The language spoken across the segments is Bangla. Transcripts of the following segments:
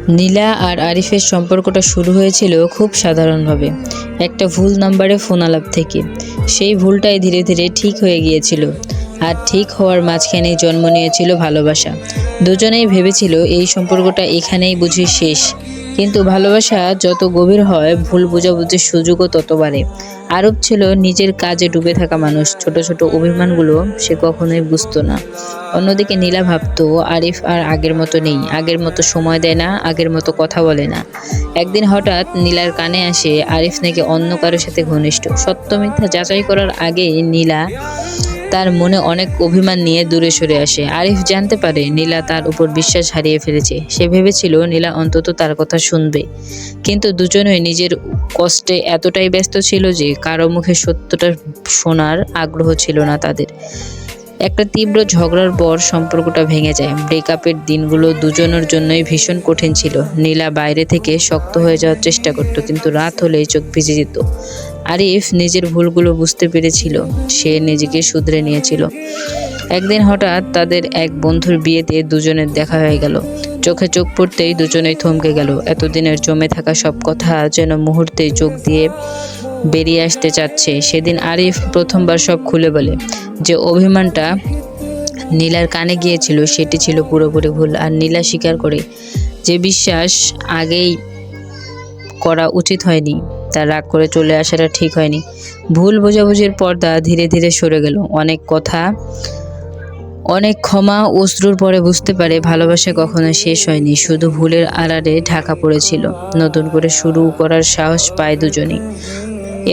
নীলা আর আরিফের সম্পর্কটা শুরু হয়েছিল খুব সাধারণভাবে, একটা ভুল নাম্বারে ফোন আলাপ থেকে। সেই ভুলটাই ধীরে ধীরে ঠিক হয়ে গিয়েছিল, আর ঠিক হওয়ার মাঝখানেই জন্ম নিয়েছিল ভালোবাসা। দুজনেই ভেবেছিল এই সম্পর্কটা এখানেই বুঝি শেষ, কিন্তু ভালোবাসা যত গভীর হয়, ভুল বোঝাবুঝির সুযোগও তত বাড়ে। আরব ছিল নিজের কাজে ডুবে থাকা মানুষ, ছোট ছোট অভিমানগুলো সে কখনোই বুঝতো না। অন্যদিকে নীলা ভাবতো আরিফ আর আগের মতো নেই, আগের মতো সময় দেয় না, আগের মতো কথা বলে না। একদিন হঠাৎ নীলার কানে আসে আরিফ নাকি অন্য কারোর সাথে ঘনিষ্ঠ। সত্য মিথ্যা যাচাই করার আগে নীলা তার মনে অনেক অভিমান নিয়ে দূরে সরে আসে। আরিফ জানতে পারে নীলা তার উপর বিশ্বাস হারিয়ে ফেলেছে। সে ভেবেছিল নীলা অন্তত তার কথা শুনবে, কিন্তু দুজনেই নিজের কষ্টে এতটাই ব্যস্ত ছিল যে কারো মুখে সত্যটা শোনার আগ্রহ ছিল না তাদের। একটা তীব্র ঝগড়ার পর সম্পর্কটা ভেঙে যায়। ব্রেকআপের দিনগুলো দুজনের জন্যই ভীষণ কঠিন ছিল। নীলা বাইরে থেকে শক্ত হয়ে যাওয়ার চেষ্টা করত, কিন্তু রাত হলেই চোখ ভিজে যেত। আরিফ নিজের ভুলগুলো বুঝতে পেরেছিল, সে নিজেকে শুধরে নিয়েছিল। একদিন হঠাৎ তাদের এক বন্ধুর বিয়েতে দুজনের দেখা হয়ে গেল। চোখে চোখ পড়তেই দুজনেই থমকে গেল। এতদিনের জমে থাকা সব কথা যেন মুহূর্তেই চোখ দিয়ে বেরিয়ে আসতে চাচ্ছে। সেদিন আরিফ প্রথমবার সব খুলে বলে, যে অভিমানটা নীলার কানে গিয়েছিল সেটি ছিল পুরোপুরি ভুল। আর নীলা স্বীকার করে যে বিশ্বাস আগেই করা উচিত হয়নি, তার রাগ করে চলে আসাটা ঠিক হয়নি। ভুল বোঝাবুঝির পর্দা ধীরে ধীরে সরে গেল। অনেক কথা, অনেক ক্ষমা, অশ্রুর পরে বুঝতে পারে ভালোবাসা কখনো শেষ হয়নি, শুধু ভুলের আড়ালে ঢাকা পড়েছিল। নতুন করে শুরু করার সাহস পায় দুজনেই।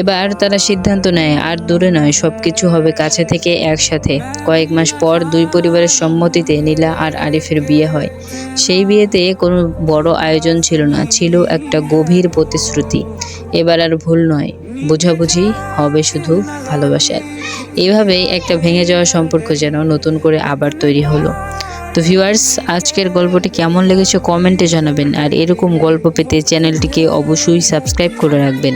এবার তারা সিদ্ধান্ত নেয় আর দূরে নয়, সবকিছু হবে কাছে থেকে একসাথে। কয়েক মাস পর দুই পরিবারের সম্মতিতে নীলা আর আরিফের বিয়ে হয়। সেই বিয়েতে কোনো বড় আয়োজন ছিল না, ছিল একটা গভীর প্রতিশ্রুতি। এবার আর ভুল নয়, বোঝাবুঝি হবে শুধু ভালোবাসার। এইভাবেই একটা ভেঙে যাওয়া সম্পর্ক যেন নতুন করে আবার তৈরি হলো। তো ভিউয়ার্স, আজকের গল্পটি কেমন লেগেছে কমেন্টে জানাবেন, আর এরকম গল্প পেতে চ্যানেলটিকে অবশ্যই সাবস্ক্রাইব করে রাখবেন।